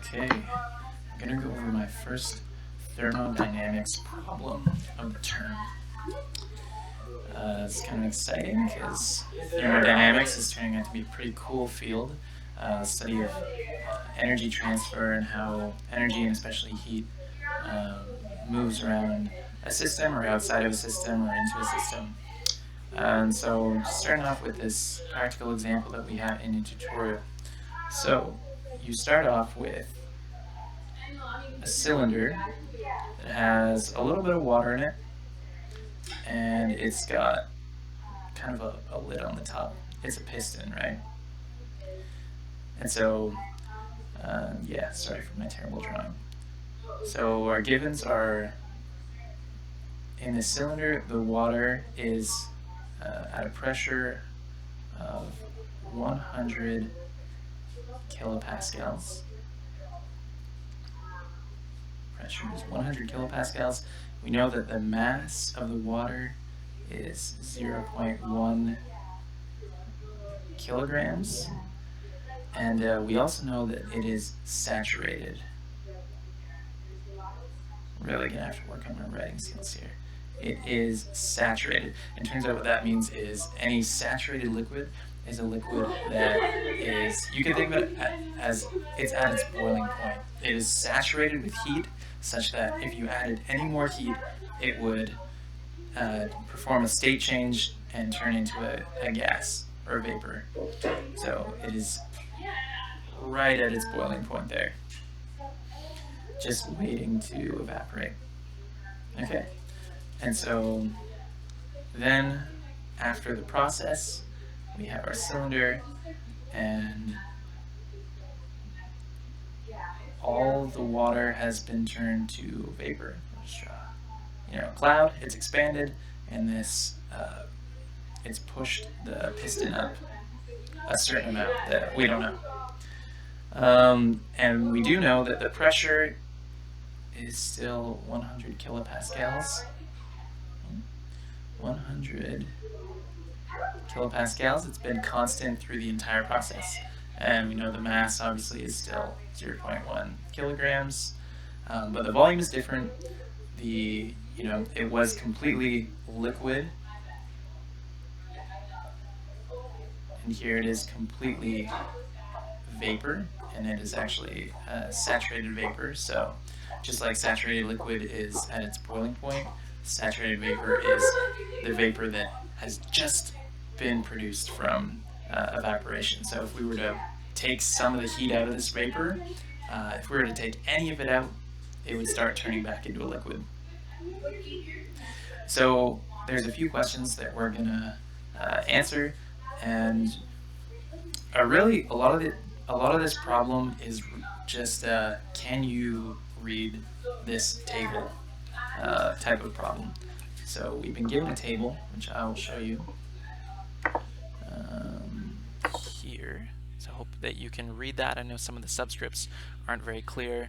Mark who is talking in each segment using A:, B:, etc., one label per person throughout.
A: Okay, I'm going to go over my first thermodynamics problem of the term. It's kind of exciting because thermodynamics is turning out to be a pretty cool field. Study of energy transfer and how energy, and especially heat, moves around a system or outside of a system or into a system. And so, just starting off with this practical example that we had in the tutorial. So, you start off with a cylinder that has a little bit of water in it, and it's got kind of a lid on the top. It's a piston, right? And so, yeah, sorry for my terrible drawing. So our givens are, in the cylinder, the water is at a pressure of 100 kilopascals. Pressure is 100 kilopascals. We know that the mass of the water is 0.1 kilograms. And we also know that it is saturated. Really gonna have to work on my writing skills here. It is saturated. And turns out what that means is any saturated liquid is a liquid that is, you can think of it as it's at its boiling point. It is saturated with heat such that if you added any more heat, it would perform a state change and turn into a gas or a vapor. So it is right at its boiling point there, just waiting to evaporate. Okay, and so then after the process, we have our cylinder, and all the water has been turned to vapor. A cloud, it's expanded, and this it's pushed the piston up a certain amount that we don't know. And we do know that the pressure is still 100 kilopascals. 100 kilopascals. It's been constant through the entire process. And we know the mass obviously is still 0.1 kilograms. But the volume is different. It was completely liquid. And here it is completely vapor, and it is actually saturated vapor. So just like saturated liquid is at its boiling point, saturated vapor is the vapor that has just been produced from evaporation. So if we were to take some of the heat out of this vapor, if we were to take any of it out, it would start turning back into a liquid. So there's a few questions that we're gonna answer, and really a lot of this problem is just can you read this table type of problem. So we've been given a table, which I will show you here. So I hope that you can read that. I know some of the subscripts aren't very clear.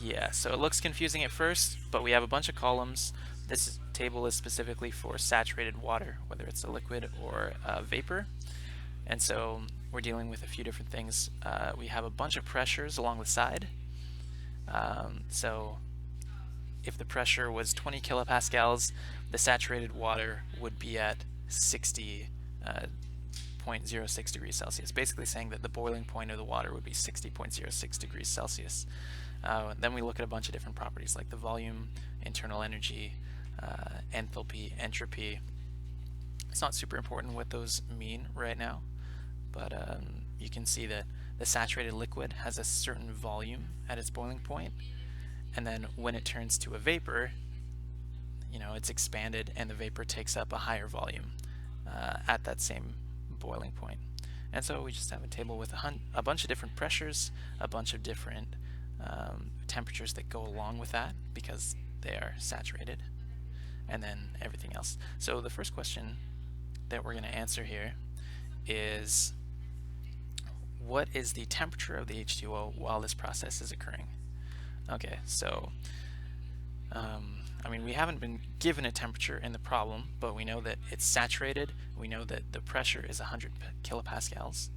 A: Yeah, so it looks confusing at first, but we have a bunch of columns. This table is specifically for saturated water, whether it's a liquid or a vapor. And so we're dealing with a few different things. We have a bunch of pressures along the side. So if the pressure was 20 kilopascals, the saturated water would be at 60.06 degrees Celsius, basically saying that the boiling point of the water would be 60.06 degrees Celsius. Then we look at a bunch of different properties like the volume, internal energy, enthalpy, entropy. It's not super important what those mean right now, but you can see that the saturated liquid has a certain volume at its boiling point, and then when it turns to a vapor, it's expanded and the vapor takes up a higher volume at that same boiling point. And so we just have a table with a bunch of different pressures, a bunch of different temperatures that go along with that because they are saturated, and then everything else. So the first question that we're going to answer here is, what is the temperature of the H2O while this process is occurring? Okay, so I mean, we haven't been given a temperature in the problem, but we know that it's saturated. We know that the pressure is 100 kilopascals,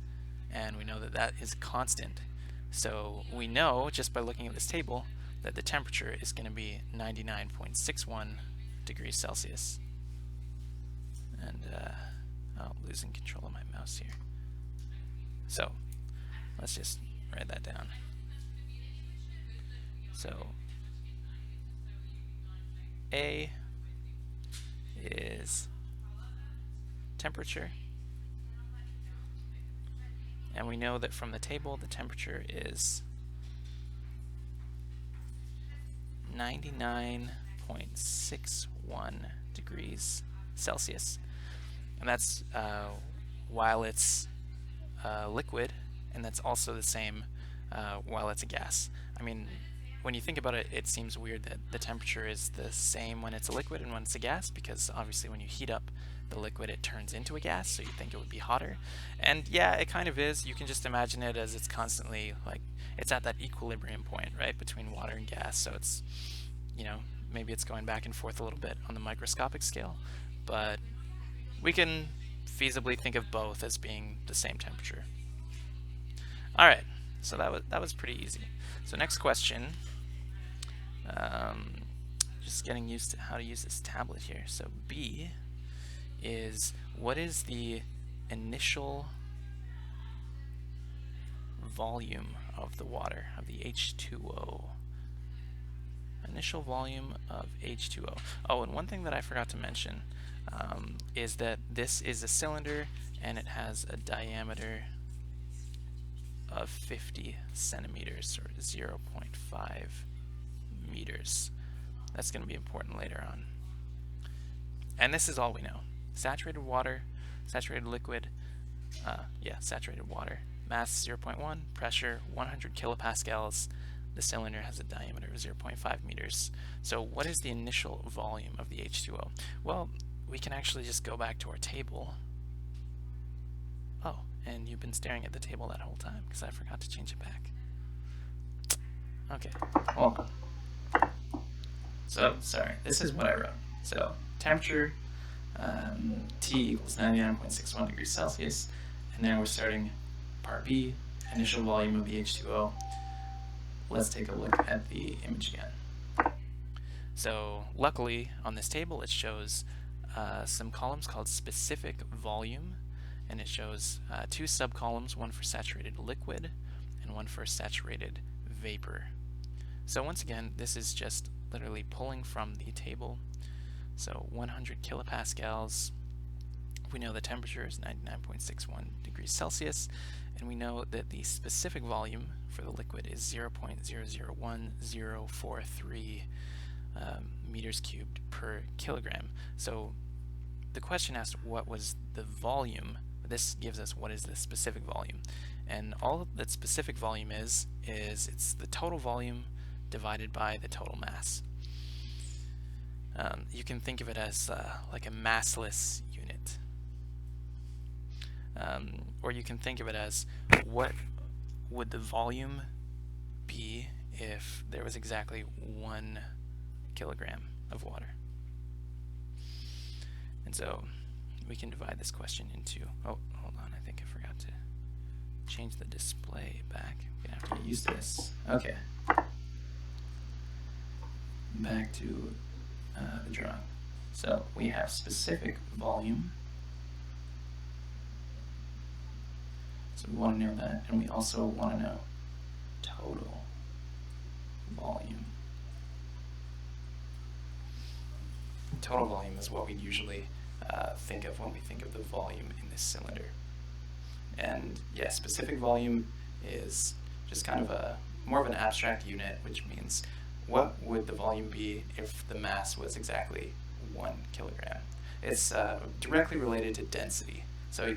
A: and we know that that is constant. So we know, just by looking at this table, that the temperature is going to be 99.61 degrees Celsius. And I'm losing control of my mouse here. So let's just write that down. So A is temperature, and we know that from the table the temperature is 99.61 degrees Celsius, and that's while it's liquid, and that's also the same while it's a gas. I mean, when you think about it, it seems weird that the temperature is the same when it's a liquid and when it's a gas, because obviously when you heat up the liquid it turns into a gas, so you think it would be hotter. And yeah, it kind of is. You can just imagine it as it's constantly, like, it's at that equilibrium point, right, between water and gas. So it's, you know, maybe it's going back and forth a little bit on the microscopic scale, but we can feasibly think of both as being the same temperature. All right, so that was pretty easy. So next question, just getting used to how to use this tablet here. So B is, what is the initial volume of the water, of the H2O? Initial volume of H2O. Oh, and one thing that I forgot to mention is that this is a cylinder and it has a diameter of 50 centimeters, or 0.5 meters. That's going to be important later on. And this is all we know. Saturated water, saturated liquid, saturated water. Mass 0.1, pressure 100 kilopascals. The cylinder has a diameter of 0.5 meters. So what is the initial volume of the H2O? Well, we can actually just go back to our table. Oh, and you've been staring at the table that whole time because I forgot to change it back. Okay, well, so sorry, this is what I wrote. So temperature, T equals 99.61 degrees Celsius, and now we're starting part B, initial volume of the H2O. Let's take a look at the image again. So luckily on this table it shows some columns called specific volume, and it shows two subcolumns, one for saturated liquid and one for saturated vapor. So once again, this is just literally pulling from the table. So 100 kilopascals, we know the temperature is 99.61 degrees Celsius, and we know that the specific volume for the liquid is 0.001043 meters cubed per kilogram. So the question asked what was the volume. This gives us what is the specific volume. And all that specific volume is it's the total volume divided by the total mass. You can think of it as like a massless unit. Or you can think of it as, what would the volume be if there was exactly 1 kilogram of water? And so we can divide this question into, oh, hold on, I think I forgot to change the display back. I'm gonna have to use this. Okay. Back to the drawing. So we have specific volume. So we want to know that, and we also want to know total volume. Total volume is what we usually think of when we think of the volume in this cylinder. And yeah, specific volume is just kind of more of an abstract unit, which means what would the volume be if the mass was exactly 1 kilogram. It's directly related to density. So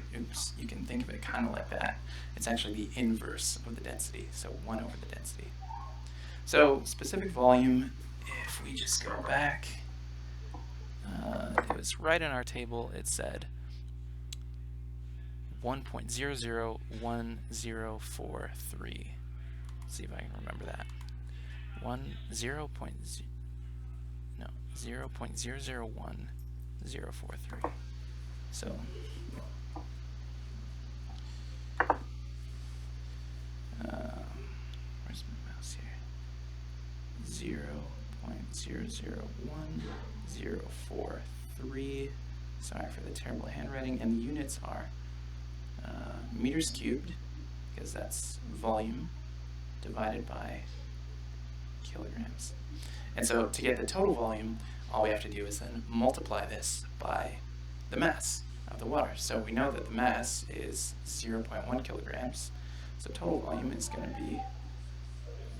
A: you can think of it kind of like that. It's actually the inverse of the density, so 1 over the density. So specific volume, if we just go back, it was right in our table. It said 1.001043. Let's see if I can remember that. 0.043. 0.001043. So where's my mouse here? 0.001043. Sorry for the terrible handwriting. And the units are meters cubed, because that's volume, divided by kilograms. And so to get the total volume, all we have to do is then multiply this by the mass of the water. So we know that the mass is 0.1 kilograms. So total volume is going to be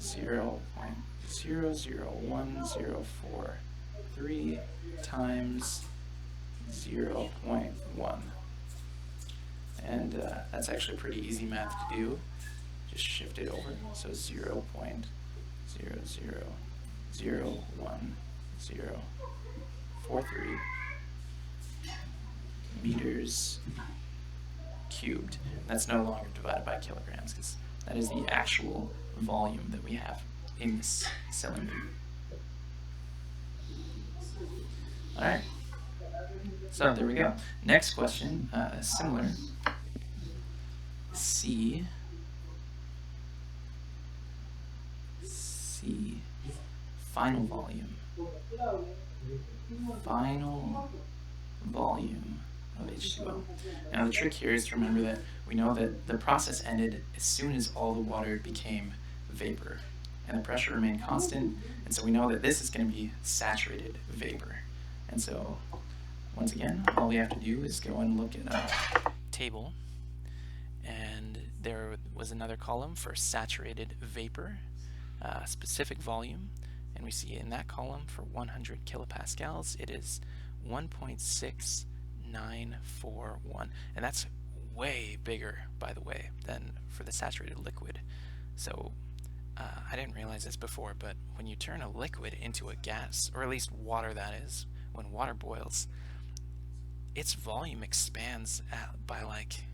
A: 0.001043 times 0.1. And that's actually pretty easy math to do. Just shift it over. So 0.001043 meters cubed. That's no longer divided by kilograms, because that is the actual volume that we have in this cylinder. All right. So there we go. Next question, similar. C, final volume. Final volume of H2O. Now the trick here is to remember that we know that the process ended as soon as all the water became vapor, and the pressure remained constant, and so we know that this is going to be saturated vapor. And so, once again, all we have to do is go and look at a table, and there was another column for saturated vapor, specific volume, and we see in that column for 100 kilopascals it is 1.6941, and that's way bigger, by the way, than for the saturated liquid. So I didn't realize this before, but when you turn a liquid into a gas, or at least water, that is, when water boils, its volume expands by like,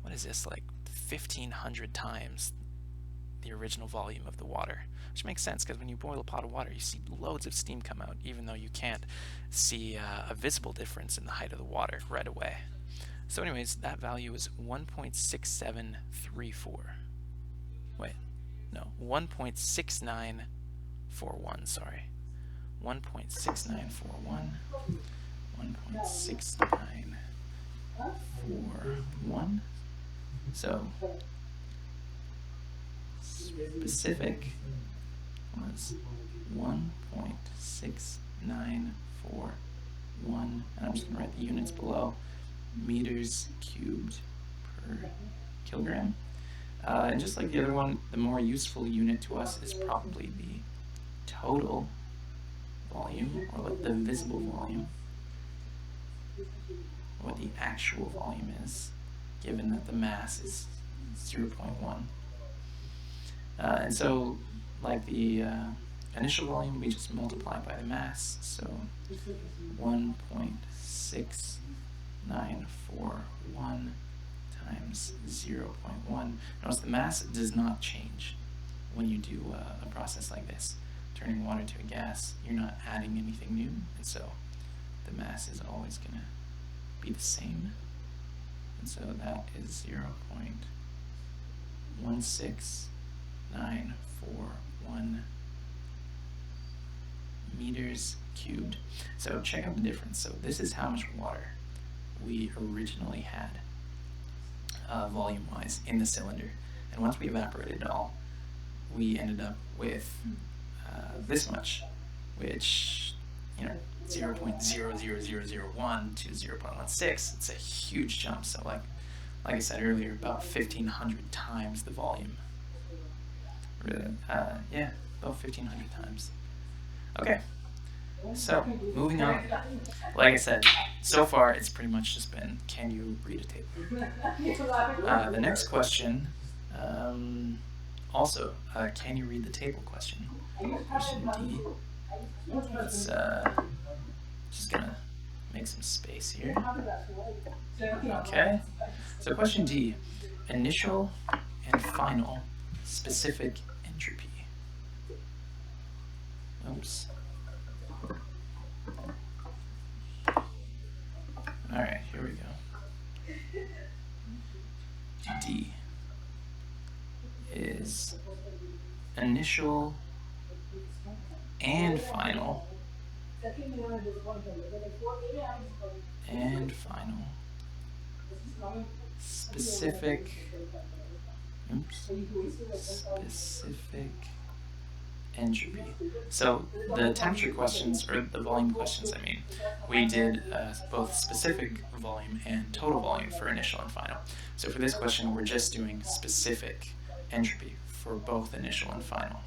A: what is this, like 1,500 times the original volume of the water, which makes sense because when you boil a pot of water, you see loads of steam come out, even though you can't see a visible difference in the height of the water right away. So anyways, that value is 1.6734. Wait, no, 1.6941, sorry. 1.6941, 1.6941. So specific was 1.6941, and I'm just going to write the units below, meters cubed per kilogram. And just like the other one, the more useful unit to us is probably the total volume, or like the visible volume, what the actual volume is, given that the mass is 0.1. And so, like the initial volume, we just multiply by the mass, so 1.6941 times 0.1. Notice the mass does not change when you do a process like this. Turning water to a gas, you're not adding anything new, and so the mass is always going to be the same. And so that is 0.16941 meters cubed. So check out the difference. So this is how much water we originally had, volume-wise, in the cylinder. And once we evaporated it all, we ended up with this much, which, 0.00001 to 0.16, it's a huge jump. So like I said earlier, about 1,500 times the volume. Yeah, about 1,500 times. Okay, so moving on. Like I said, so far it's pretty much just been, can you read a table? The next question, also, can you read the table question? Question D. Let's just gonna make some space here. Okay, so question D, initial and final specific entropy. Oops. D is initial and final specific specific entropy. So the temperature questions, or the volume questions, I mean, we did both specific volume and total volume for initial and final. So for this question, we're just doing specific entropy for both initial and final.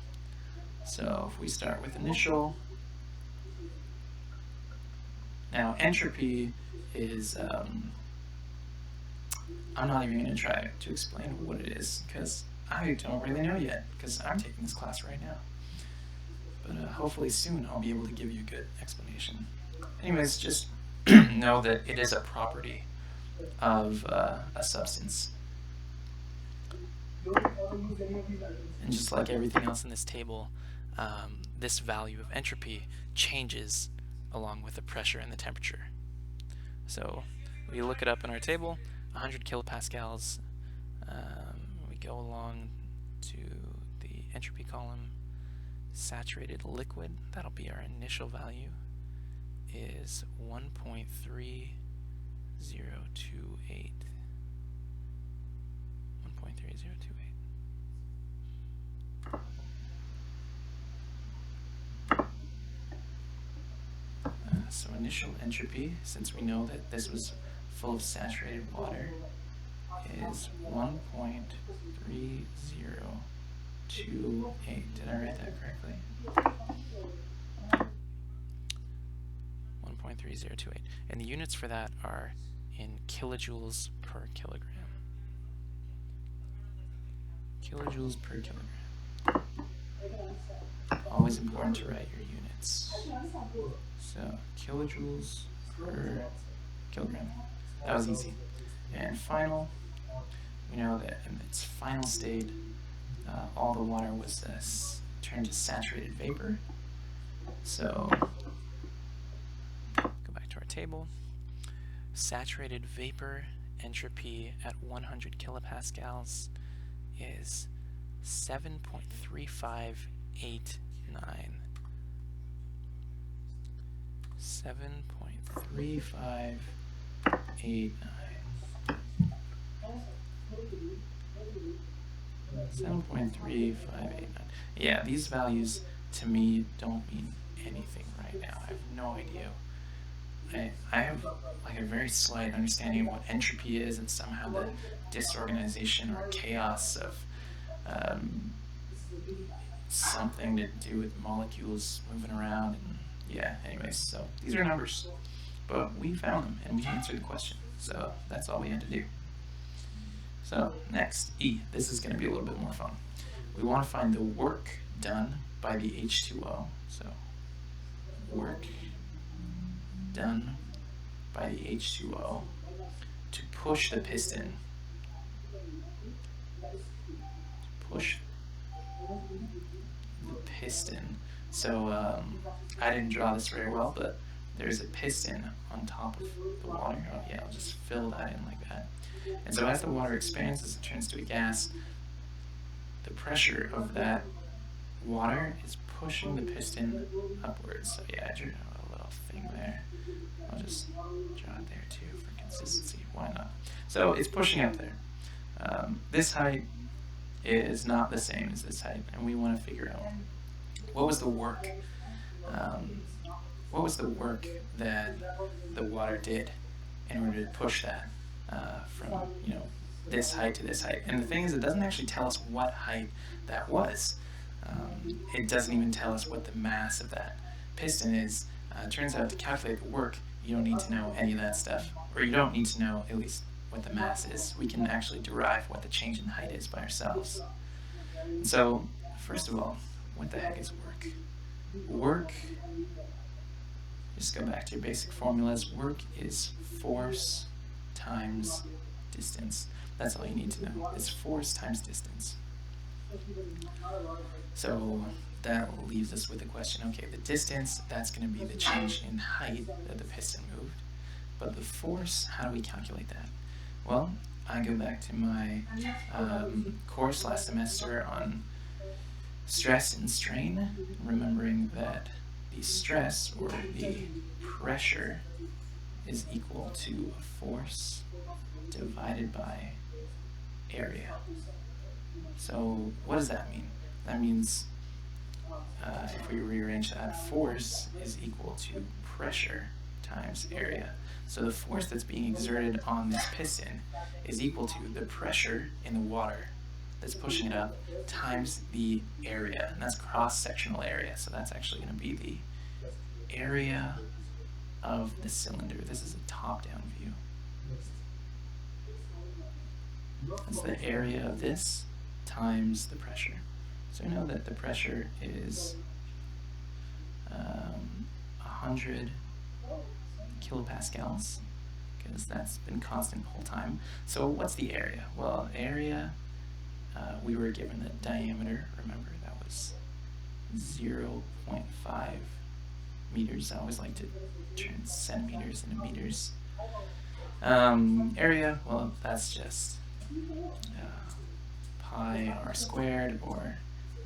A: So if we start with initial, now entropy is, I'm not even going to try to explain what it is, because I don't really know yet, because I'm taking this class right now. But hopefully soon I'll be able to give you a good explanation. Anyways, just know that it is a property of a substance. And just like everything else in this table, this value of entropy changes along with the pressure and the temperature. So we look it up in our table, 100 kilopascals. We go along to the entropy column. Saturated liquid, that'll be our initial value, is 1.3028. 1.3028. So initial entropy, since we know that this was full of saturated water, is 1.3028. Did I write that correctly? 1.3028. And the units for that are in kilojoules per kilogram. Kilojoules per kilogram. Always important to write your units. So kilojoules per kilogram. That was easy. And final, we know that in its final state, all the water was turned to saturated vapor. So go back to our table. Saturated vapor entropy at 100 kilopascals is 7.3589. 7.3589. 7.3589. Yeah, these values to me don't mean anything right now. I have no idea. I have like a very slight understanding of what entropy is and somehow the disorganization or chaos of something to do with molecules moving around. And yeah, anyways, so these are numbers. But we found them and we answered the question. So that's all we had to do. So next, E. This is going to be a little bit more fun. We want to find the work done by the H2O. So work done by the H2O to push the piston. Push the piston. So I didn't draw this very well, but there's a piston on top of the water. Oh yeah, I'll just fill that in like that. And so as the water expands, as it turns to a gas, the pressure of that water is pushing the piston upwards. So yeah, I drew a little thing there. I'll just draw it there too for consistency. Why not? So it's pushing up there. This height is not the same as this height, and we want to figure out what was the work. What was the work that the water did in order to push that from this height to this height? And the thing is, it doesn't actually tell us what height that was. It doesn't even tell us what the mass of that piston is. It turns out to calculate the work, you don't need to know any of that stuff, or you don't need to know at least what the mass is. We can actually derive what the change in height is by ourselves. And so, first of all, what the heck is work? Work, just go back to your basic formulas. Work is force times distance. That's all you need to know. It's force times distance. So that leaves us with the question, okay, the distance, that's going to be the change in height that the piston moved. But the force, how do we calculate that? Well, I go back to my course last semester on stress and strain, remembering that the stress or the pressure is equal to a force divided by area. So what does that mean? That means if we rearrange that, force is equal to pressure times area. So the force that's being exerted on this piston is equal to the pressure in the water that's pushing it up times the area, and that's cross-sectional area. So that's actually going to be the area of the cylinder. This is a top-down view. That's the area of this times the pressure. So we know that the pressure is 100 kilopascals, because that's been constant the whole time. So what's the area? Well, area, we were given the diameter, remember, that was 0.5 meters. I always like to turn centimeters into meters. Area, well, that's just pi r squared, or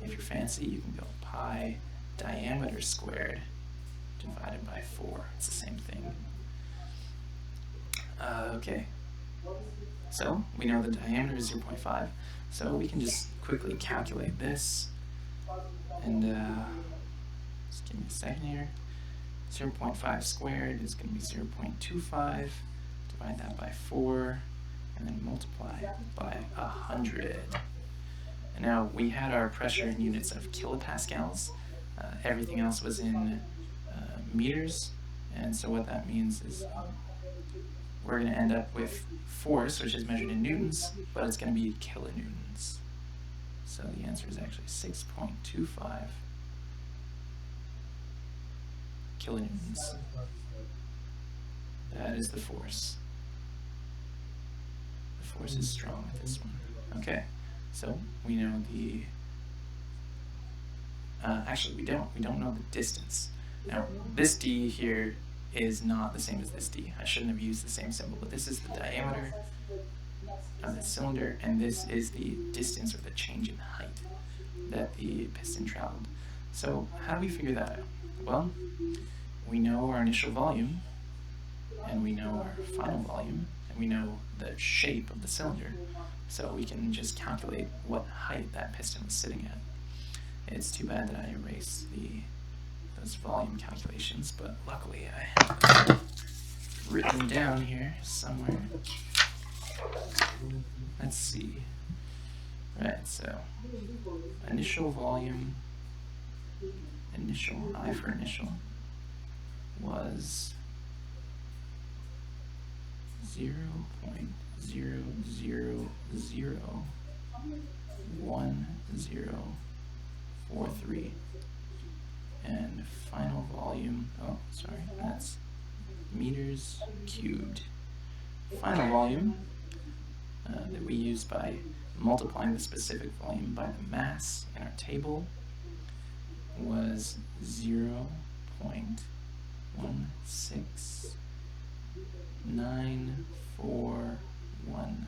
A: if you're fancy, you can go pi diameter squared divided by 4. It's the same thing. Okay, so we know the diameter is 0.5, so we can just quickly calculate this, and just give me a second here. 0.5 squared is going to be 0.25, divide that by 4, and then multiply by 100. And now we had our pressure in units of kilopascals. Everything else was in meters, and so what that means is we're going to end up with force, which is measured in newtons, but it's going to be kilonewtons. So the answer is actually 6.25 kilonewtons. That is the force. The force is strong with this one. Okay, so we know the actually we don't know the distance. Now this d here is not the same as this d. I shouldn't have used the same symbol, but this is the diameter of the cylinder, and this is the distance, or the change in height that the piston traveled. So how do we figure that out? Well, we know our initial volume, and we know our final volume, and we know the shape of the cylinder, so we can just calculate what height that piston was sitting at. It's too bad that I erased those volume calculations, but luckily I have it written down here somewhere. Let's see. Right, so initial volume, I for initial, was 0.0001043, and final volume, oh sorry, that's meters cubed. Final volume that we use by multiplying the specific volume by the mass in our table was 0.16941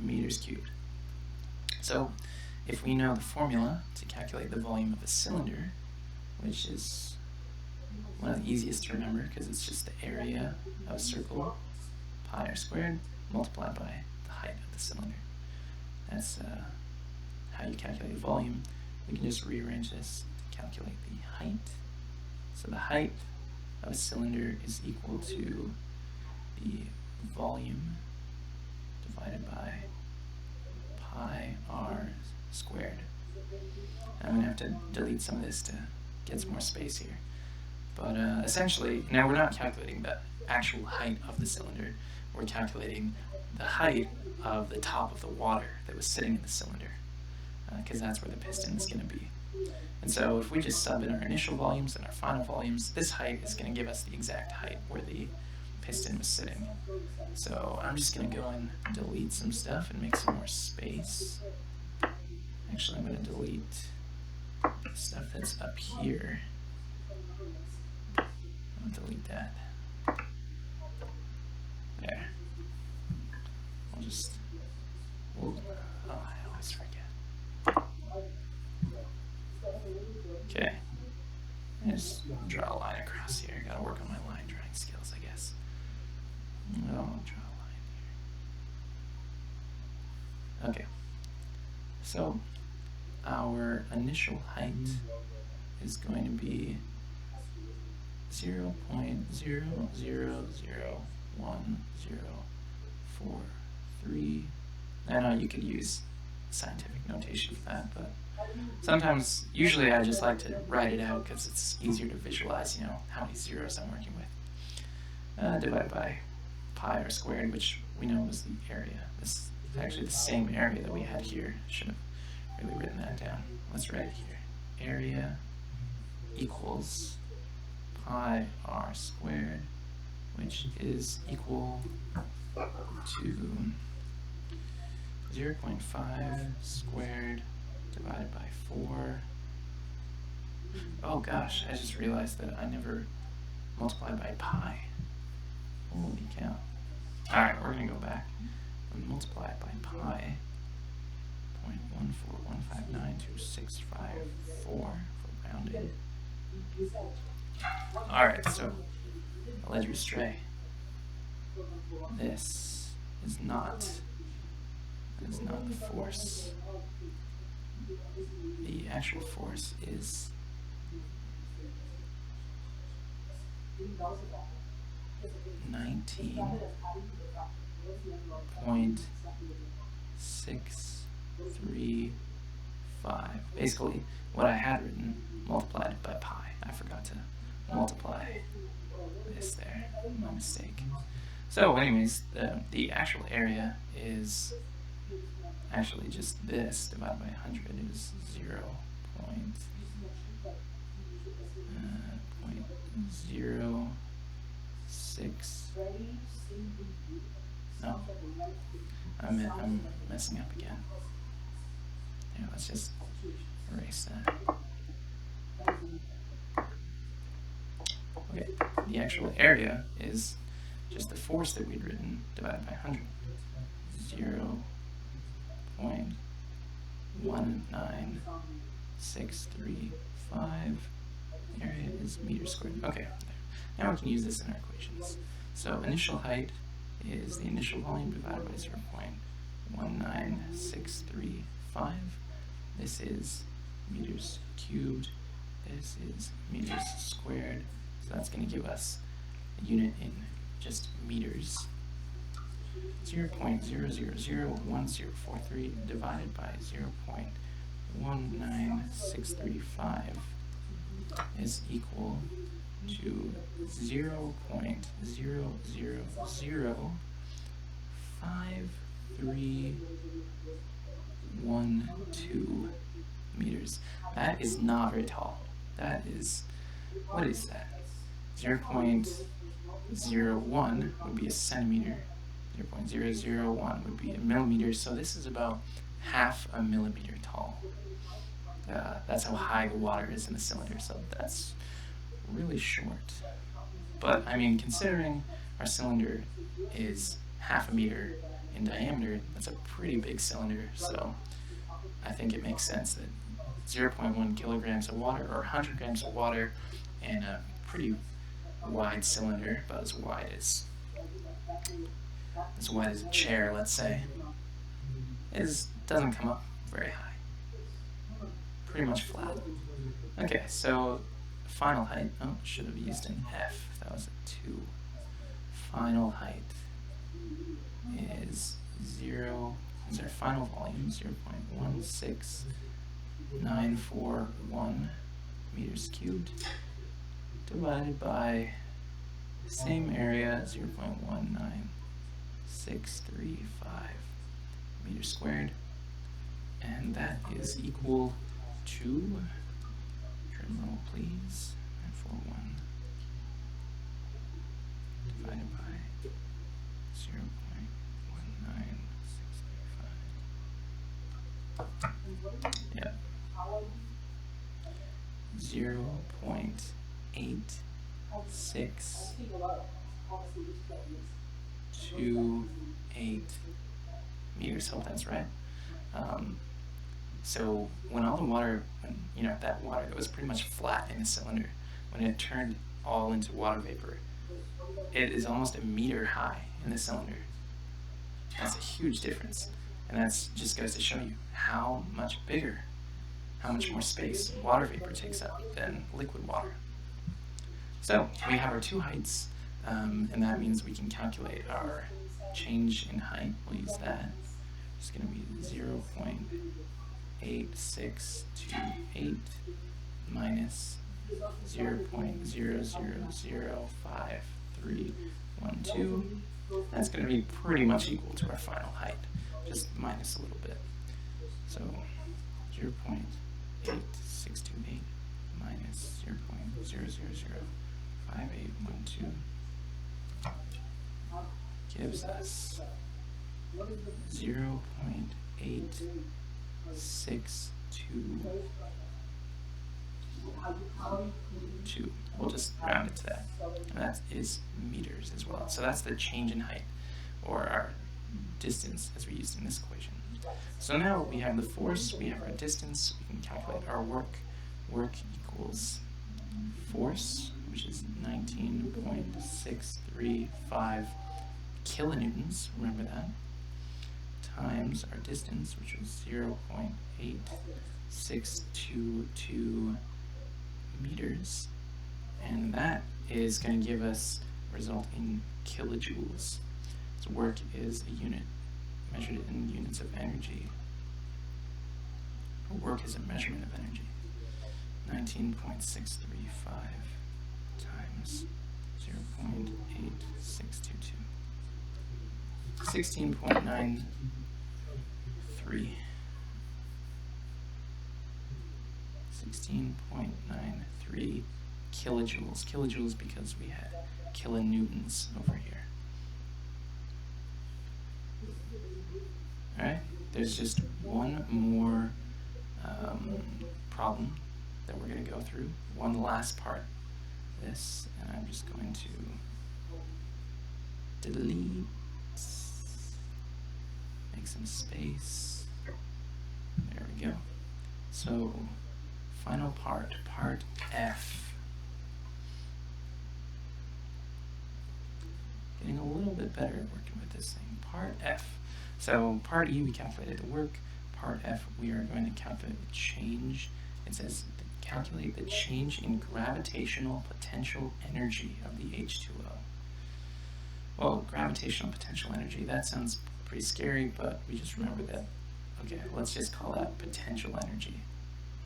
A: meters cubed. So if we know the formula to calculate the volume of a cylinder, which is one of the easiest to remember because it's just the area of a circle, pi r squared, multiplied by the height of the cylinder. That's how you calculate volume. We can just rearrange this to calculate the height. So the height of a cylinder is equal to the volume divided by pi r squared. I'm going to have to delete some of this to get some more space here. But essentially, now we're not calculating the actual height of the cylinder. We're calculating the height of the top of the water that was sitting in the cylinder, because that's where the piston is going to be. And so if we just sub in our initial volumes and our final volumes, this height is going to give us the exact height where the piston was sitting. So I'm just going to go and delete some stuff and make some more space. Actually, I'm going to delete stuff that's up here. I'll delete that. There. just draw a line across here. Gotta work on my line drawing skills, I guess. Oh, I'll draw a line here. Okay. So our initial height is going to be 0.000104. I know you could use scientific notation for that, but sometimes, usually I just like to write it out because it's easier to visualize, you know, how many zeros I'm working with. Divided by pi r squared, which we know was the area. This is actually the same area that we had here. Should have really written that down. Let's write it here. Area equals pi r squared, which is equal to 0.5 squared divided by 4. Oh gosh, I just realized that I never multiplied by pi. Holy cow. Alright, we're going to go back and multiply it by pi. 0.141592654 for rounding. Alright, so I led you astray. This is not the force. The actual force is 19.635. Basically, what I had written multiplied by pi. I forgot to multiply this there. My mistake. So anyways, the actual area is actually just this divided by 100 is 0.06. No, I'm messing up again. Yeah, let's just erase that. Okay, the actual area is just the force that we'd written divided by 100. 0.19635. Area is meters squared. Okay, now we can use this in our equations. So initial height is the initial volume divided by 0.19635. This is meters cubed. This is meters squared. So that's going to give us a unit in just meters. 0.0001043 divided by 0.19635 is equal to 0.0005312 meters. That is not very tall. That is, what is that? 0.01 would be a centimeter. 0.001 would be a millimeter, so this is about half a millimeter tall. That's how high the water is in the cylinder, so that's really short. But, I mean, considering our cylinder is half a meter in diameter, that's a pretty big cylinder, so I think it makes sense that 0.1 kilograms of water, or 100 grams of water, in a pretty wide cylinder, about as wide as a chair, let's say, doesn't come up very high. Pretty much flat. Okay, so final height. Oh, should have used an F. That was a 2. Final height is 0. Is our final volume 0.16941 meters cubed divided by same area 0.19635 meters squared, and that is equal to, drum roll please, 941 divided by 0.19635. Yeah. 0.8628 meters. Hope that's right. So when all the water, that water that was pretty much flat in the cylinder, when it turned all into water vapor, it is almost a meter high in the cylinder. That's a huge difference. And that just goes to show you how much bigger, how much more space water vapor takes up than liquid water. So we have our two heights, and that means we can calculate our change in height. We'll use that. It's going to be 0.8628 minus 0.000531. That's going to be pretty much equal to our final height, just minus a little bit. So 0.8628 minus 0.0005812 gives us 0.8622. We'll just round it to that. And that is meters as well. So that's the change in height, or our distance as we used in this equation. So now we have the force, we have our distance, we can calculate our work. Work equals force, which is 19.635 kilonewtons, remember that, times our distance, which was 0.8622 meters, and that is going to give us a result in kilojoules. So work is a unit measured in units of energy. Work is a measurement of energy. 19.635 times 0.8622. 16.93. 16.93 kilojoules. Kilojoules because we had kilonewtons over here. Alright, there's just one more problem that we're going to go through. One last part of this, and I'm just going to delete, make some space. There we go. So, final part, part F. Getting a little bit better at working with this thing. Part F. So part E, we calculated the work. Part F, we are going to calculate the change. It says calculate the change in gravitational potential energy of the H2O. Well, gravitational potential energy, that sounds pretty scary, but we just remember that, okay, let's just call that potential energy,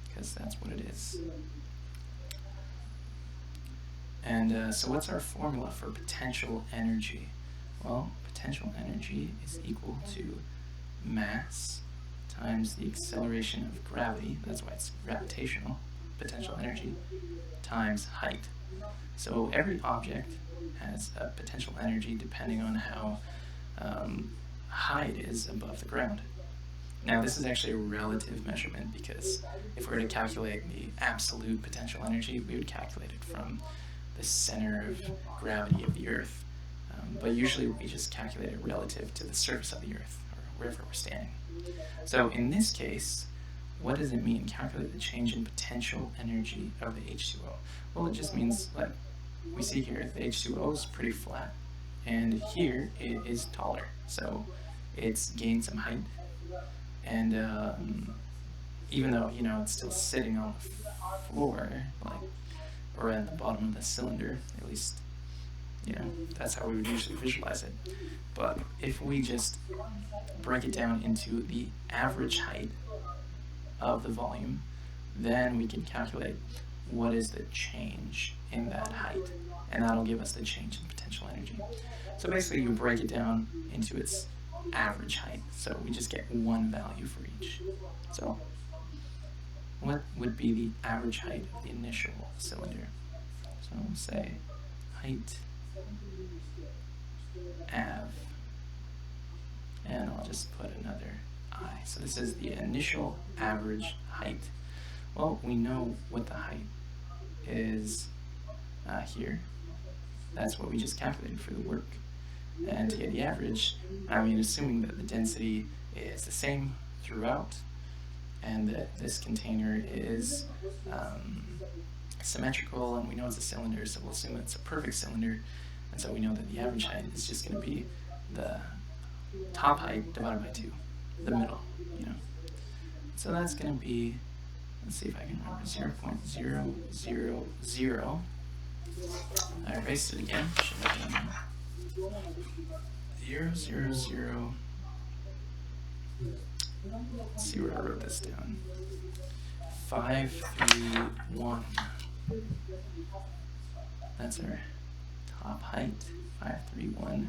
A: because that's what it is. And so what's our formula for potential energy? Well, potential energy is equal to mass times the acceleration of gravity, that's why it's gravitational, potential energy, times height. So every object has a potential energy depending on how high it is above the ground. Now this is actually a relative measurement, because if we were to calculate the absolute potential energy, we would calculate it from the center of gravity of the Earth. But usually we just calculate it relative to the surface of the Earth, or wherever we're standing. So in this case, what does it mean, calculate the change in potential energy of the H2O? Well, it just means, like we see here, the H2O is pretty flat, and here it is taller, so it's gained some height. And even though, you know, it's still sitting on the floor, like, or at the bottom of the cylinder, at least, you know, that's how we would usually visualize it. But if we just break it down into the average height of the volume, then we can calculate what is the change in that height, and that'll give us the change in potential energy. So basically you break it down into its average height, so we just get one value for each. So what would be the average height of the initial cylinder? So we'll say height av, and I'll just put another I. So this is the initial average height. Well, we know what the height is here. That's what we just calculated for the work. And to get the average, I mean, assuming that the density is the same throughout, and that this container is symmetrical, and we know it's a cylinder, so we'll assume it's a perfect cylinder, and so we know that the average height is just going to be the top height divided by 2, the middle, you know. So that's going to be, let's see if I can remember, 0.000. I erased it again, should have done that. 0.000. Let's see where I wrote this down. 531. That's our top height, 531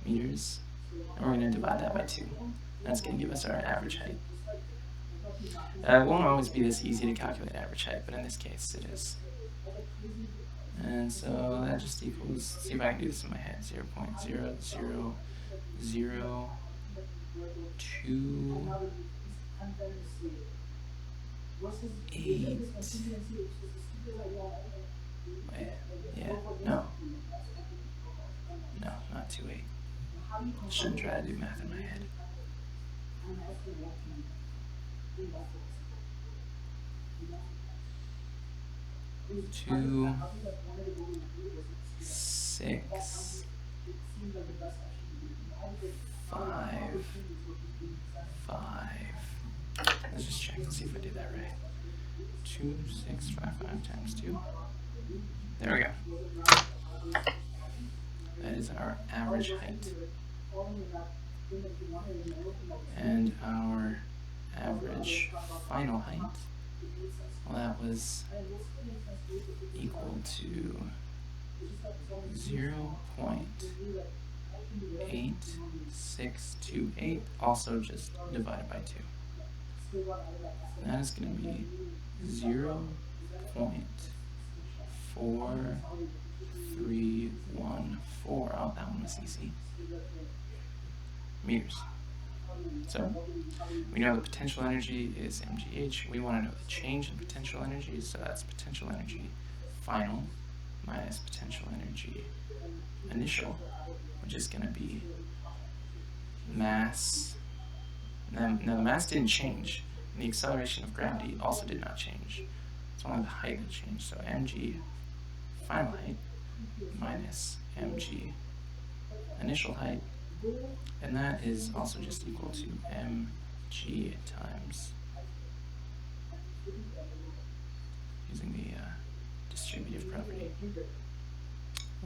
A: meters. And we're going to divide that by 2. That's going to give us our average height. It won't always be this easy to calculate average height, but in this case it is. And so that just equals, see if I can do this in my head, 0.0002 8. Wait, yeah, no, not 2.8. Shouldn't try to do math in my head. 2, 6, 5, 5. Let's just check and see if I did that right. 2, 6, 5, 5 times 2. There we go. That is our average height. And our average final height, well, that was equal to 0.8628, also just divided by 2. That is going to be 0.4314. Oh, that one was easy. Meters. So we know the potential energy is mgh. We want to know the change in potential energy, so that's potential energy final minus potential energy initial, which is going to be mass. Now the mass didn't change, and the acceleration of gravity also did not change. It's only the height that changed. So mg final height minus mg initial height, and that is also just equal to mg times, using the distributive property.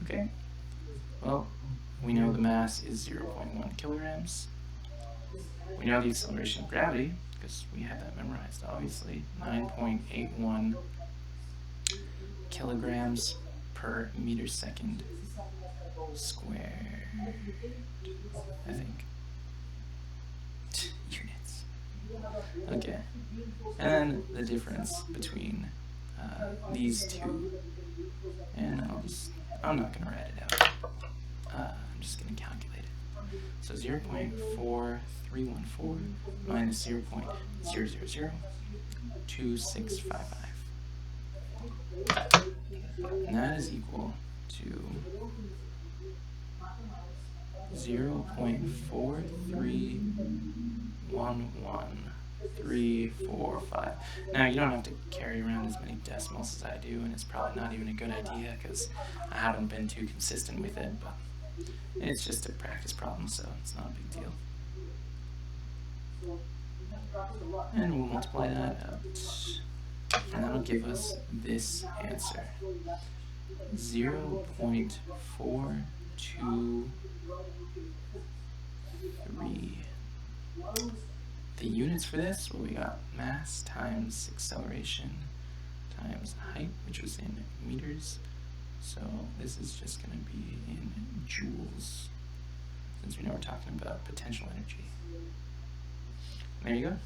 A: Okay, well, we know the mass is 0.1 kilograms. We know the acceleration of gravity, because we have that memorized, obviously, 9.81 kilograms per meter second squared, I think. Units. Okay, and then the difference between these two, and I'm not going to write it out, I'm just going to calculate it. So 0.4314 minus 0.0002655. And that is equal to 0.431135. Now, you don't have to carry around as many decimals as I do, and it's probably not even a good idea because I haven't been too consistent with it, but it's just a practice problem, so it's not a big deal. And we'll multiply that out, and that'll give us this answer, 0.423. The units for this, well, we got mass times acceleration times height, which was in meters. So this is just going to be in joules, since we know we're talking about potential energy. There you go.